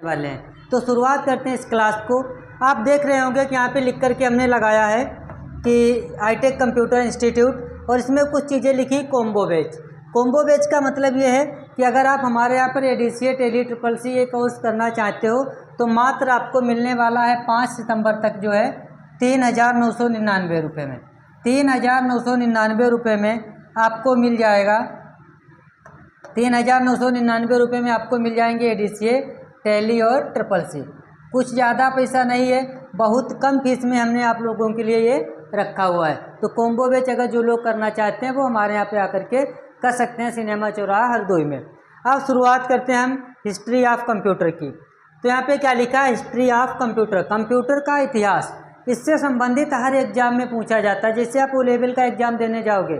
वाले हैं। तो शुरुआत करते हैं इस क्लास को। आप देख रहे होंगे कि यहाँ पे लिख करके हमने लगाया है कि हाईटेक कंप्यूटर इंस्टीट्यूट, और इसमें कुछ चीज़ें लिखी कॉम्बो बैच। कॉम्बो बैच का मतलब ये है कि अगर आप हमारे यहाँ पर एडीसीए टेली ट्रिपल सी ये कोर्स करना चाहते हो तो मात्र आपको मिलने वाला है 5 सितंबर तक जो है 3,999 रुपये में। 3,999 रुपये में आपको मिल जाएगा। 3,999 रुपये में आपको मिल जाएंगे एडीसीए टैली और ट्रिपल सी। कुछ ज़्यादा पैसा नहीं है, बहुत कम फीस में हमने आप लोगों के लिए ये रखा हुआ है। तो कॉम्बो बैच अगर जो लोग करना चाहते हैं वो हमारे यहाँ पे आकर के कर सकते हैं, सिनेमा चौराहा हरदोई में। अब शुरुआत करते हैं हम हिस्ट्री ऑफ कंप्यूटर की। तो यहाँ पे क्या लिखा है, हिस्ट्री ऑफ कंप्यूटर, कंप्यूटर का इतिहास। इससे संबंधित हर एग्जाम में पूछा जाता है। जैसे आप ओ लेवल का एग्ज़ाम देने जाओगे,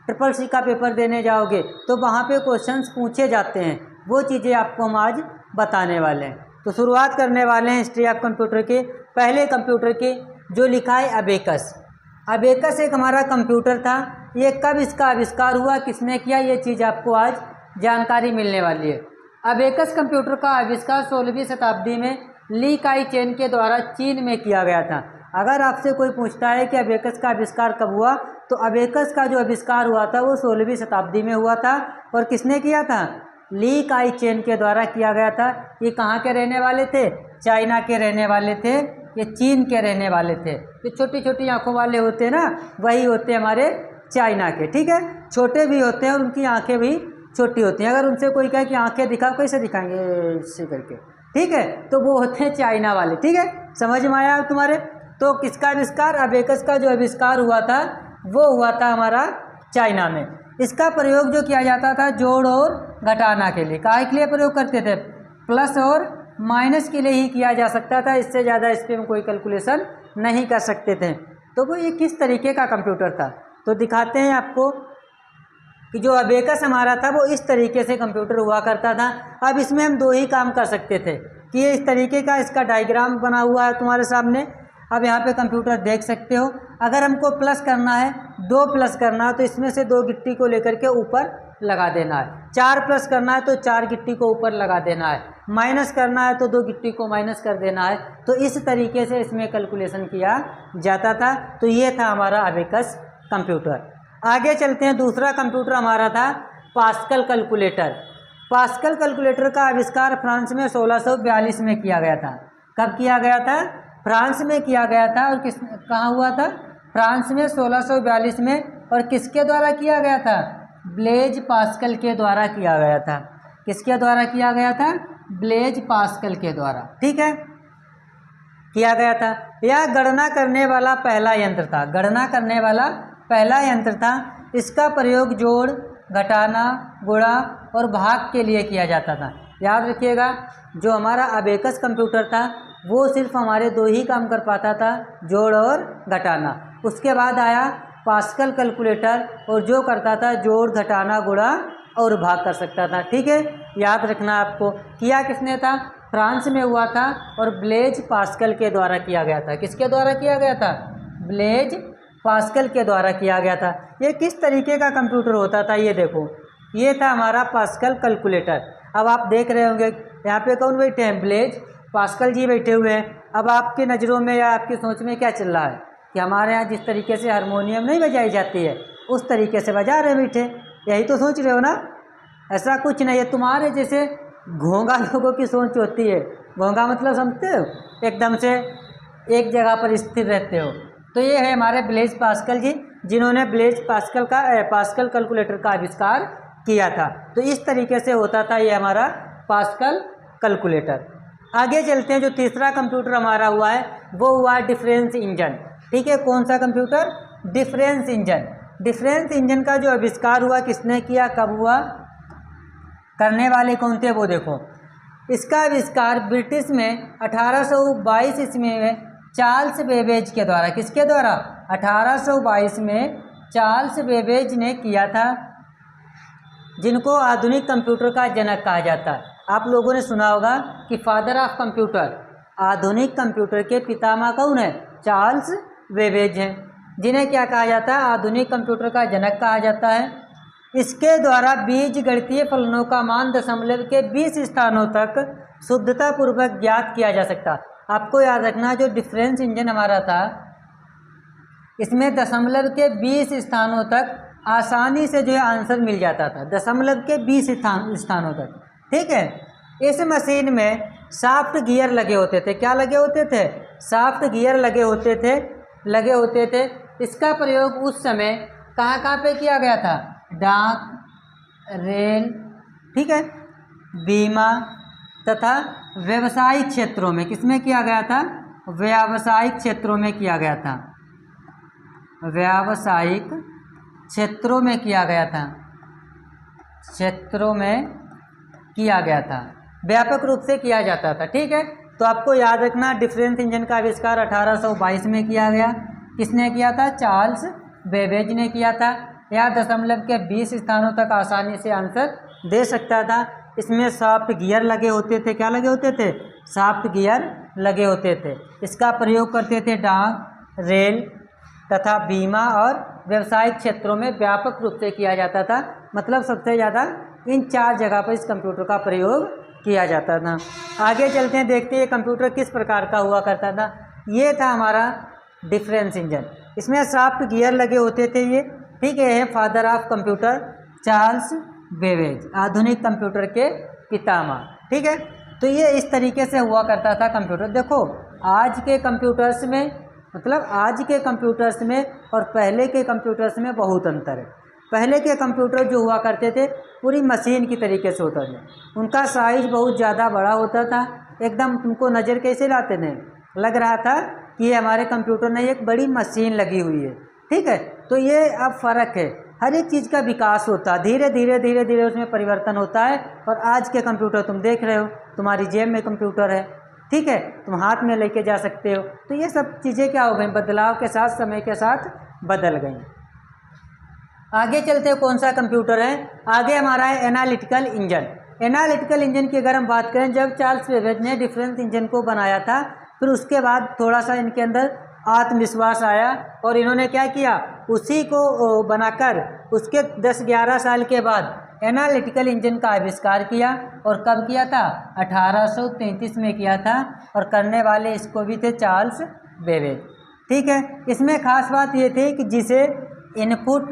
ट्रिपल सी का पेपर देने जाओगे तो वहाँ पे क्वेश्चंस पूछे जाते हैं। वो चीज़ें आपको हम आज बताने वाले हैं। तो शुरुआत करने वाले हैं हिस्ट्री ऑफ कंप्यूटर के पहले कंप्यूटर की, जो लिखा है अबेकस। अबेकस एक हमारा कंप्यूटर था। ये कब इसका आविष्कार हुआ, किसने किया, ये चीज़ आपको आज जानकारी मिलने वाली है। अबेकस कंप्यूटर का आविष्कार 16वीं शताब्दी में ली काई चेन के द्वारा चीन में किया गया था। अगर आपसे कोई पूछता है कि अबेकस का आविष्कार कब हुआ, तो अबेकस का जो आविष्कार हुआ था वो 16वीं शताब्दी में हुआ था। और किसने किया था, ली काई चेन के द्वारा किया गया था। ये कहाँ के रहने वाले थे, चाइना के रहने वाले थे, ये चीन के रहने वाले थे। ये छोटी छोटी आंखों वाले होते हैं ना, वही होते हैं हमारे चाइना के। ठीक है, छोटे भी होते हैं और उनकी आंखें भी छोटी होती हैं। अगर उनसे कोई कहे कि आंखें दिखाओ, कैसे दिखाएंगे, ऐसे करके, ठीक है, तो वो होते हैं चाइना वाले। ठीक है, समझ में आया तुम्हारे। तो किसका आविष्कार, अबेकस का जो आविष्कार हुआ था वो हुआ था हमारा चाइना में। इसका प्रयोग जो किया जाता था जोड़ और घटाना के लिए, काहे के लिए प्रयोग करते थे, प्लस और माइनस के लिए ही किया जा सकता था। इससे ज़्यादा इस पर हम कोई कैलकुलेशन नहीं कर सकते थे। तो वो ये किस तरीके का कंप्यूटर था, तो दिखाते हैं आपको कि जो अबेकस हमारा था वो इस तरीके से कंप्यूटर हुआ करता था। अब इसमें हम दो ही काम कर सकते थे कि ये इस तरीके का इसका डायग्राम बना हुआ है तुम्हारे सामने। अब यहाँ पे कंप्यूटर देख सकते हो। अगर हमको प्लस करना है, 2 प्लस करना है तो इसमें से 2 गिट्टी को लेकर के ऊपर लगा देना है। 4 प्लस करना है तो 4 गिट्टी को ऊपर लगा देना है। माइनस करना है तो 2 गिट्टी को माइनस कर देना है। तो इस तरीके से इसमें कैलकुलेशन किया जाता था। तो ये था हमारा अबेकस कंप्यूटर। आगे चलते हैं, दूसरा कंप्यूटर हमारा था पास्कल कैलकुलेटर। पास्कल कैलकुलेटर का आविष्कार फ्रांस में 1642 में किया गया था। कब किया गया था, फ्रांस में किया गया था। और कहाँ हुआ था, फ्रांस में 1642 में। और किसके द्वारा किया गया था, ब्लेज पास्कल के द्वारा किया गया था। किसके द्वारा किया गया था, ब्लेज पास्कल के द्वारा, ठीक है, किया गया था। यह गणना करने वाला पहला यंत्र था, गणना करने वाला पहला यंत्र था। इसका प्रयोग जोड़, घटाना, गुणा और भाग के लिए किया जाता था। याद रखिएगा, जो हमारा अबेकस कंप्यूटर था वो सिर्फ हमारे 2 ही काम कर पाता था, जोड़ और घटाना। उसके बाद आया पास्कल कैलकुलेटर, और जो करता था जोड़, घटाना, गुणा और भाग कर सकता था। ठीक है, याद रखना आपको। किया किसने था, फ्रांस में हुआ था और ब्लेज पास्कल के द्वारा किया गया था। किसके द्वारा किया गया था, ब्लेज पास्कल के द्वारा किया गया था। ये किस तरीके का कंप्यूटर होता था, ये देखो, ये था हमारा पास्कल कैलकुलेटर। अब आप देख रहे होंगे यहाँ पे कौन बैठे हैं, ब्लेज पास्कल जी बैठे हुए हैं। अब आपकी नज़रों में या आपकी सोच में क्या चल रहा है कि हमारे यहाँ जिस तरीके से हारमोनियम नहीं बजाई जाती है उस तरीके से बजा रहे बैठे, यही तो सोच रहे हो ना। ऐसा कुछ नहीं है, तुम्हारे जैसे घोंगा लोगों की सोच होती है। घोंगा मतलब समझते हो, एकदम से एक जगह पर स्थिर रहते हो। तो ये है हमारे ब्लेज पास्कल जी, जिन्होंने ब्लेज पास्कल कैलकुलेटर का आविष्कार किया था। तो इस तरीके से होता था ये हमारा पास्कल कैलकुलेटर। आगे चलते हैं, जो तीसरा कंप्यूटर हमारा हुआ है वो हुआ डिफरेंस इंजन। ठीक है, कौन सा computer, difference engine. Difference engine का जो आविष्कार हुआ किसने किया, कब हुआ, करने वाले कौन थे वो देखो। इसका आविष्कार ब्रिटिश में 1822 ईस्वी में चार्ल्स बेबेज के द्वारा, किसके द्वारा, 1822 में चार्ल्स बेबेज ने किया था, जिनको आधुनिक कंप्यूटर का जनक कहा जाता है। आप लोगों ने सुना होगा कि फादर ऑफ कंप्यूटर, आधुनिक कंप्यूटर के पितामह कौन है, चार्ल्स बेबेज हैं, जिन्हें क्या कहा जाता है, आधुनिक कंप्यूटर का जनक कहा जाता है। इसके द्वारा बीज गणितीय फलनों का मान दशमलव के 20 स्थानों तक शुद्धतापूर्वक ज्ञात किया जा सकता। आपको याद रखना जो डिफरेंस इंजन हमारा था, इसमें दशमलव के 20 स्थानों तक आसानी से जो है आंसर मिल जाता था, दशमलव के 20 स्थानों तक। ठीक है, इस मशीन में शाफ्ट गियर लगे होते थे। क्या लगे होते थे? शाफ्ट गियर लगे होते थे। इसका प्रयोग उस समय कहाँ पे किया गया था? डाक, रेल, ठीक है, बीमा तथा व्यवसायिक क्षेत्रों में। किसमें किया गया था? व्यावसायिक क्षेत्रों में किया गया था। व्यावसायिक क्षेत्रों में किया गया था। क्षेत्रों में किया गया था, व्यापक रूप से किया जाता था। ठीक है, तो आपको याद रखना डिफरेंस इंजन का आविष्कार 1822 में किया गया। किसने किया था? चार्ल्स बेबेज ने किया था। यह दशमलव के 20 स्थानों तक आसानी से आंसर दे सकता था। इसमें शाफ्ट गियर लगे होते थे। क्या लगे होते थे? शाफ्ट गियर लगे होते थे। इसका प्रयोग करते थे डाक, रेल तथा बीमा और व्यवसायिक क्षेत्रों में व्यापक रूप से किया जाता था। मतलब सबसे ज़्यादा इन 4 जगह पर इस कंप्यूटर का प्रयोग किया जाता था। आगे चलते हैं, देखते हैं कंप्यूटर किस प्रकार का हुआ करता था। ये था हमारा डिफरेंस इंजन। इसमें शाफ्ट गियर लगे होते थे। ये ठीक है, father of computer Charles Babbage, आधुनिक कंप्यूटर के पितामह। ठीक है, तो ये इस तरीके से हुआ करता था कंप्यूटर। देखो आज के कंप्यूटर्स में, मतलब आज के कंप्यूटर्स में और पहले के कंप्यूटर्स में बहुत अंतर है। पहले के कंप्यूटर जो हुआ करते थे पूरी मशीन की तरीके से होता था। उनका साइज बहुत ज़्यादा बड़ा होता था। एकदम तुमको नज़र कैसे लाते थे? लग रहा था कि ये हमारे कंप्यूटर में एक बड़ी मशीन लगी हुई है। ठीक है, तो ये अब फ़र्क है। हर एक चीज़ का विकास होता है, धीरे धीरे उसमें परिवर्तन होता है। और आज के कंप्यूटर तुम देख रहे हो, तुम्हारी जेब में कंप्यूटर है। ठीक है, तुम हाथ में लेके जा सकते हो। तो ये सब चीज़ें क्या हो गई? बदलाव के साथ, समय के साथ बदल गई। आगे चलते हैं, कौन सा कंप्यूटर है? आगे हमारा है एनालिटिकल इंजन। एनालिटिकल इंजन की अगर हम बात करें, जब चार्ल्स बेबेज ने डिफरेंस इंजन को बनाया था, फिर उसके बाद थोड़ा सा इनके अंदर आत्मविश्वास आया और इन्होंने क्या किया, उसी को बनाकर उसके 10-11 साल के बाद एनालिटिकल इंजन का आविष्कार किया। और कब किया था? 1833 में किया था। और करने वाले इसको भी थे चार्ल्स बेबेज। ठीक है, इसमें खास बात ये थी कि जिसे इनपुट,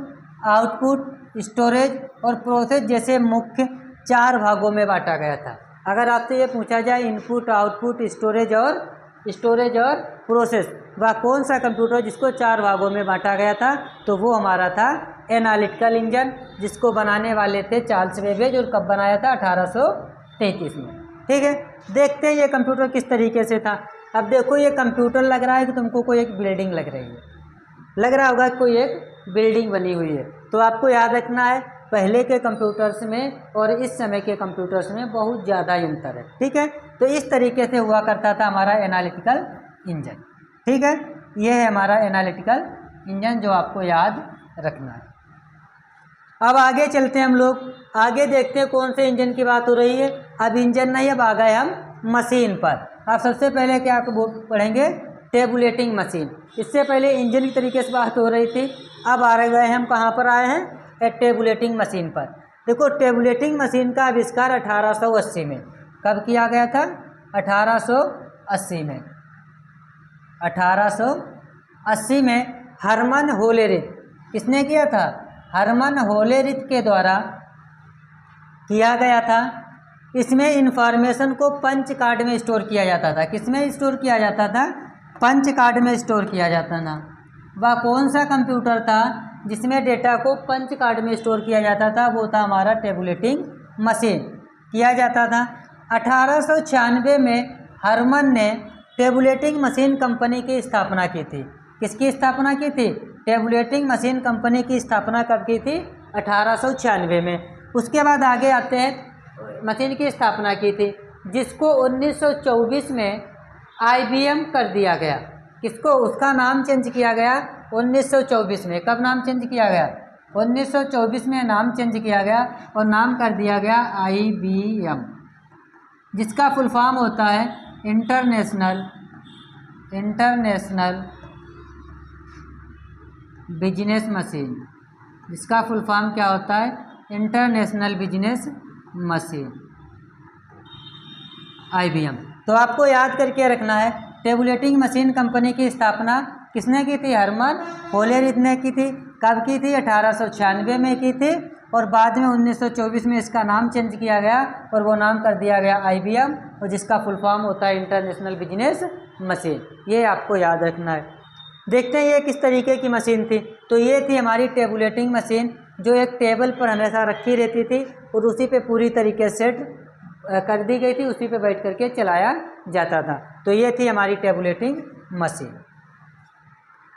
आउटपुट, स्टोरेज और प्रोसेस जैसे मुख्य 4 भागों में बांटा गया था। अगर आपसे ये पूछा जाए इनपुट, आउटपुट, स्टोरेज और प्रोसेस, वह कौन सा कंप्यूटर जिसको 4 भागों में बांटा गया था, तो वो हमारा था एनालिटिकल इंजन, जिसको बनाने वाले थे चार्ल्स बेबेज। और कब बनाया था? 1833 में। ठीक है, देखते हैं ये कंप्यूटर किस तरीके से था। अब देखो ये कंप्यूटर लग रहा है कि तुमको कोई एक बिल्डिंग लग रही है, लग रहा होगा कोई एक बिल्डिंग बनी हुई है। तो आपको याद रखना है पहले के कंप्यूटर्स में और इस समय के कंप्यूटर्स में बहुत ज़्यादा अंतर है। ठीक है, तो इस तरीके से हुआ करता था हमारा एनालिटिकल इंजन। ठीक है, ये है हमारा एनालिटिकल इंजन जो आपको याद रखना है। अब आगे चलते हैं हम लोग, आगे देखते हैं कौन से इंजन की बात हो रही है। अब इंजन नहीं, अब आ गए हम मशीन पर। आप सबसे पहले क्या पढ़ेंगे? Tabulating machine. इससे पहले इंजन की तरीके से बात हो रही थी, अब आ रहे हम कहाँ पर आए हैं? टेबुलेटिंग मशीन पर। देखो टेबुलेटिंग मशीन का आविष्कार 1880 में। कब किया गया था? 1880 में। 1880 में हरमन होलेरिथ, किसने किया था? हरमन होलेरिथ के द्वारा किया गया था। इसमें इंफॉर्मेशन को पंच कार्ड में स्टोर किया जाता था। किसमें स्टोर किया जाता था? पंच कार्ड में स्टोर किया जाता था। वह कौन सा कंप्यूटर था जिसमें डेटा को पंच कार्ड में स्टोर किया जाता था? वो था हमारा टेबुलेटिंग मशीन किया जाता था। 1896 में हरमन ने टेबुलेटिंग मशीन कंपनी की स्थापना की थी। किसकी स्थापना की थी? टेबुलेटिंग मशीन कंपनी की स्थापना कब की थी? 1896 में। उसके बाद आगे आते हैं, मशीन की स्थापना की थी जिसको 1924 में IBM कर दिया गया। किसको? उसका नाम चेंज किया गया 1924 में। कब नाम चेंज किया गया? 1924 में नाम चेंज किया गया और नाम कर दिया गया IBM, जिसका फुल फॉर्म होता है इंटरनेशनल बिजनेस मशीन। जिसका फुल फॉर्म क्या होता है? International business machine. IBM। तो आपको याद करके रखना है, टेबुलेटिंग मशीन कंपनी की स्थापना किसने की थी? हरमन होलेरिथ ने की थी। कब की थी? 1896 में की थी, और बाद में 1924 में इसका नाम चेंज किया गया और वो नाम कर दिया गया IBM, और जिसका फुल फॉर्म होता है इंटरनेशनल बिजनेस मशीन। ये आपको याद रखना है। देखते हैं ये किस तरीके की मशीन थी। तो ये थी हमारी टेबुलेटिंग मशीन, जो एक टेबल पर हमेशा रखी रहती थी और उसी पे पूरी तरीके से कर दी गई थी, उसी पे बैठ करके चलाया जाता था। तो ये थी हमारी टेबुलेटिंग मशीन।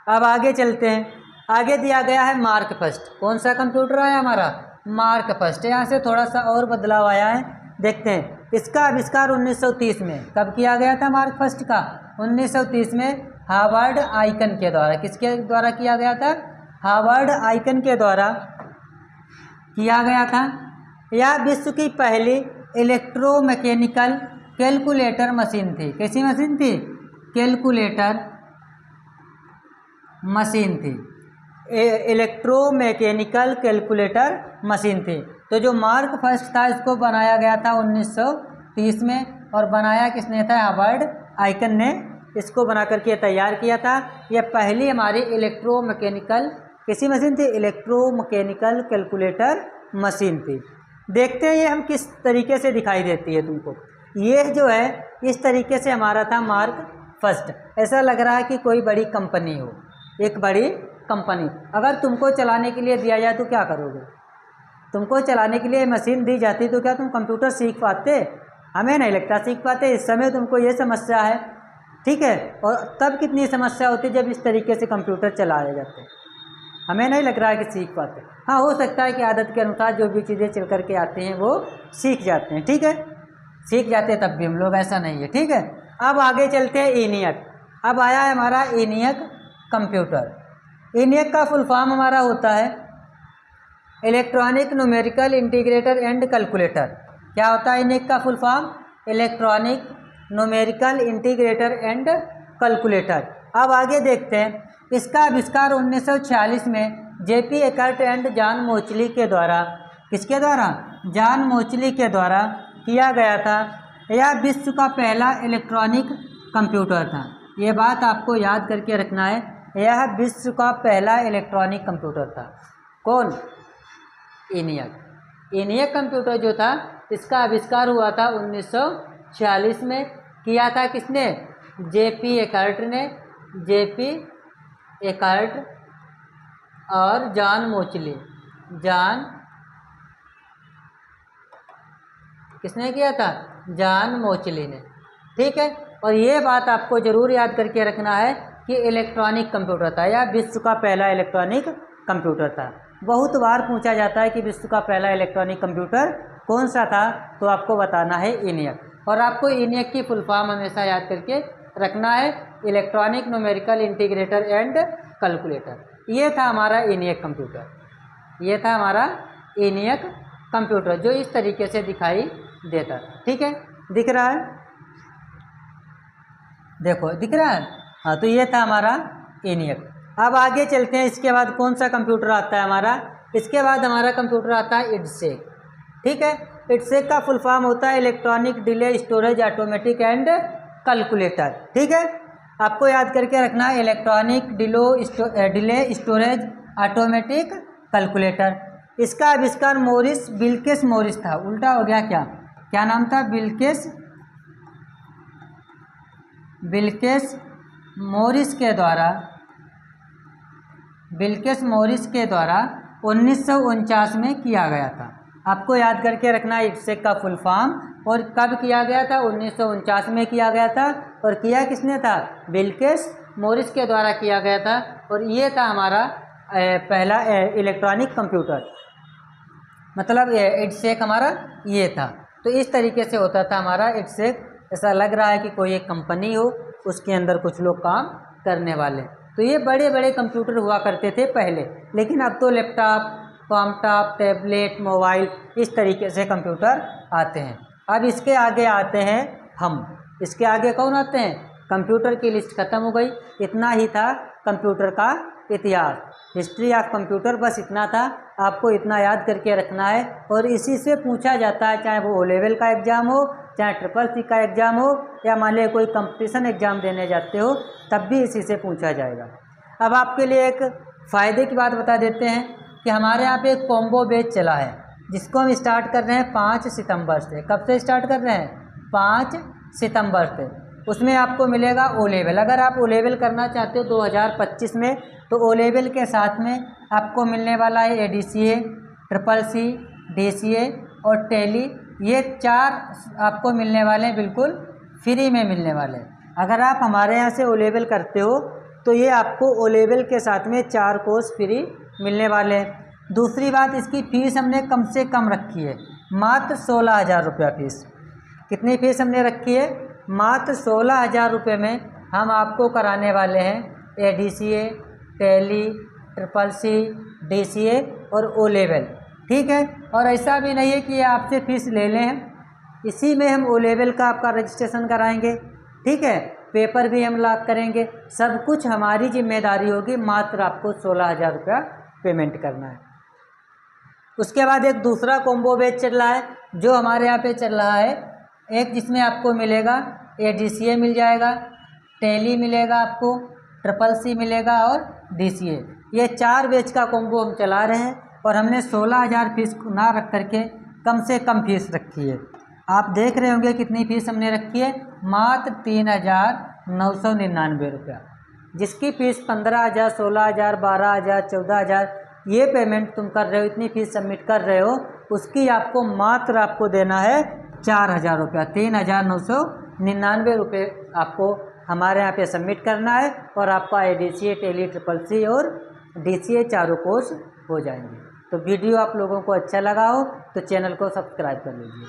अब आगे चलते हैं। आगे दिया गया है मार्क फर्स्ट। कौन सा कंप्यूटर आया हमारा? Mark first. यहाँ से थोड़ा सा और बदलाव आया है, देखते हैं। इसका आविष्कार 1930 में कब किया गया था? मार्क फर्स्ट का 1930 में हार्वर्ड आइकन के द्वारा। किसके द्वारा किया गया था? हार्वर्ड आइकन के द्वारा किया गया था। यह विश्व की पहली इलेक्ट्रोमैकेनिकल कैलकुलेटर मशीन थी। कैसी मशीन थी? कैलकुलेटर मशीन थी, इलेक्ट्रोमैकेनिकल कैलकुलेटर मशीन थी। तो जो मार्क फर्स्ट था इसको बनाया गया था 1930 में, और बनाया किसने था? हार्वर्ड आइकन ने इसको बना करके तैयार किया था। यह पहली हमारी इलेक्ट्रोमैकेनिकल किसी मशीन थी? इलेक्ट्रोमैकेनिकल कैलकुलेटर मशीन थी। देखते हैं ये हम किस तरीके से दिखाई देती है तुमको। ये जो है इस तरीके से हमारा था मार्क फर्स्ट। ऐसा लग रहा है कि कोई बड़ी कंपनी हो, एक बड़ी कंपनी। अगर तुमको चलाने के लिए दिया जाए तो क्या करोगे? तुमको चलाने के लिए मशीन दी जाती तो क्या तुम कंप्यूटर सीख पाते? हमें नहीं लगता सीख पाते। इस समय तुमको ये समस्या है, ठीक है। और तब कितनी समस्या होती जब इस तरीके से कंप्यूटर चलाए जाते। हमें नहीं लग रहा है कि सीख पाते। हाँ, हो सकता है कि आदत के अनुसार जो भी चीज़ें चल करके आती हैं वो सीख जाते हैं, ठीक है। सीख जाते हैं तब भी हम लोग, ऐसा नहीं है, ठीक है। अब आगे चलते हैं ENIAC। अब आया है हमारा ENIAC कंप्यूटर। ENIAC का फुल फॉर्म हमारा होता है electronic numerical integrator and calculator. क्या होता है ENIAC का full form? Electronic numerical integrator and calculator. अब आगे देखते हैं। इसका आविष्कार 1946 में JP एकर्ट एंड जॉन मोचली के द्वारा, किसके द्वारा? जॉन मोचली के द्वारा किया गया था। यह विश्व का पहला इलेक्ट्रॉनिक कंप्यूटर था। ये बात आपको याद करके रखना है, यह विश्व का पहला इलेक्ट्रॉनिक कंप्यूटर था। कौन? ENIAC कंप्यूटर जो था इसका आविष्कार हुआ था 1946 में। किया था किसने? JP एकर्ट ने। JP एकर्ट और जॉन मोचली। जॉन किसने किया था? जॉन मोचली ने, ठीक है। और ये बात आपको जरूर याद करके रखना है कि इलेक्ट्रॉनिक कंप्यूटर था, या विश्व का पहला इलेक्ट्रॉनिक कंप्यूटर था। बहुत बार पूछा जाता है कि विश्व का पहला इलेक्ट्रॉनिक कंप्यूटर कौन सा था, तो आपको बताना है ENIAC। और आपको ENIAC की फुल फॉर्म हमेशा याद करके रखना है, electronic numerical integrator and calculator. ये था हमारा ENIAC कंप्यूटर। ये था हमारा ENIAC कंप्यूटर, जो इस तरीके से दिखाई देता था, ठीक है। दिख रहा है? देखो दिख रहा है, हाँ। तो ये था हमारा ENIAC। अब आगे चलते हैं। इसके बाद कौन सा कंप्यूटर आता है हमारा? इसके बाद हमारा कंप्यूटर आता है IDSEC, ठीक है। IDSEC का फुल फॉर्म होता है electronic delay storage automatic and calculator, ठीक है। आपको याद करके रखना है electronic delay storage automatic calculator. इसका आविष्कार बिल्केस मॉरिस था। उल्टा हो गया क्या? क्या नाम था? बिल्केस मॉरिस के द्वारा 1949 में किया गया था। आपको याद करके रखना है IDSEC का फुल फॉर्म। और कब किया गया था? 1949 में किया गया था। और किया किसने था? बिल्केस मॉरिस के द्वारा किया गया था। और ये था हमारा पहला इलेक्ट्रॉनिक कंप्यूटर, मतलब IDSEC हमारा ये था। तो इस तरीके से होता था हमारा IDSEC। ऐसा लग रहा है कि कोई एक कंपनी हो, उसके अंदर कुछ लोग काम करने वाले। तो ये बड़े बड़े कंप्यूटर हुआ करते थे पहले, लेकिन अब तो लैपटॉप, कॉम्पटॉप, टैबलेट, मोबाइल, इस तरीके से कंप्यूटर आते हैं। अब इसके आगे आते हैं हम। इसके आगे कौन आते हैं? कंप्यूटर की लिस्ट खत्म हो गई। इतना ही था कंप्यूटर का इतिहास, हिस्ट्री ऑफ कंप्यूटर, बस इतना था। आपको इतना याद करके रखना है, और इसी से पूछा जाता है, चाहे वो O लेवल का एग्ज़ाम हो चाहे ट्रिपल सी का एग्ज़ाम हो या मान लीजिए कोई कंपटीशन एग्ज़ाम देने जाते हो, तब भी इसी से पूछा जाएगा। अब आपके लिए एक फ़ायदे की बात बता देते हैं कि हमारे यहाँ पे एक कॉम्बो बैच चला है, जिसको हम स्टार्ट कर रहे हैं 5 सितंबर से। कब से स्टार्ट कर रहे हैं? 5 सितंबर से। उसमें आपको मिलेगा ओ लेवल। अगर आप ओ लेवल करना चाहते हो 2025 में, तो ओ लेवल के साथ में आपको मिलने वाला है ADCA, ट्रिपल सी, DCA और टैली। ये 4 आपको मिलने वाले हैं, बिल्कुल फ्री में मिलने वाले हैं। अगर आप हमारे यहाँ से ओ लेवल करते हो तो ये आपको ओ लेवल के साथ में 4 कोर्स फ्री मिलने वाले हैं। दूसरी बात, इसकी फ़ीस हमने कम से कम रखी है, मात्र 16,000 रुपया फ़ीस। कितनी फ़ीस हमने रखी है? मात्र 16,000 रुपये में हम आपको कराने वाले हैं ADCA, Tally, triple C, DCA और ओ लेवल। ठीक है। और ऐसा भी नहीं है कि ये आपसे फ़ीस ले लें, इसी में हम ओ लेवल का आपका रजिस्ट्रेशन कराएंगे। ठीक है। पेपर भी हम लॉक करेंगे, सब कुछ हमारी जिम्मेदारी होगी। मात्र आपको 16,000 रुपया पेमेंट करना है। उसके बाद एक दूसरा कॉम्बो बैच चल रहा है, जो हमारे यहाँ पे चल रहा है, एक जिसमें आपको मिलेगा ADCA मिल जाएगा, टैली मिलेगा आपको, ट्रिपल सी मिलेगा और DCA। ये 4 बैच का कॉम्बो हम चला रहे हैं और हमने 16,000 फीस ना रख करके कम से कम फीस रखी है। आप देख रहे होंगे कितनी फ़ीस हमने रखी है, मात्र 3,999 रुपया। जिसकी फ़ीस 15,000, 16,000, 12,000, 14,000 ये पेमेंट तुम कर रहे हो, इतनी फ़ीस सबमिट कर रहे हो, उसकी आपको मात्र आपको देना है 4,000 रुपया। 3,999 रुपये आपको हमारे यहाँ पे सबमिट करना है और आपका ADCA, टैली, ट्रिपल सी और DCA चारों कोर्स हो जाएंगे। तो वीडियो आप लोगों को अच्छा लगा हो तो चैनल को सब्सक्राइब कर लीजिए।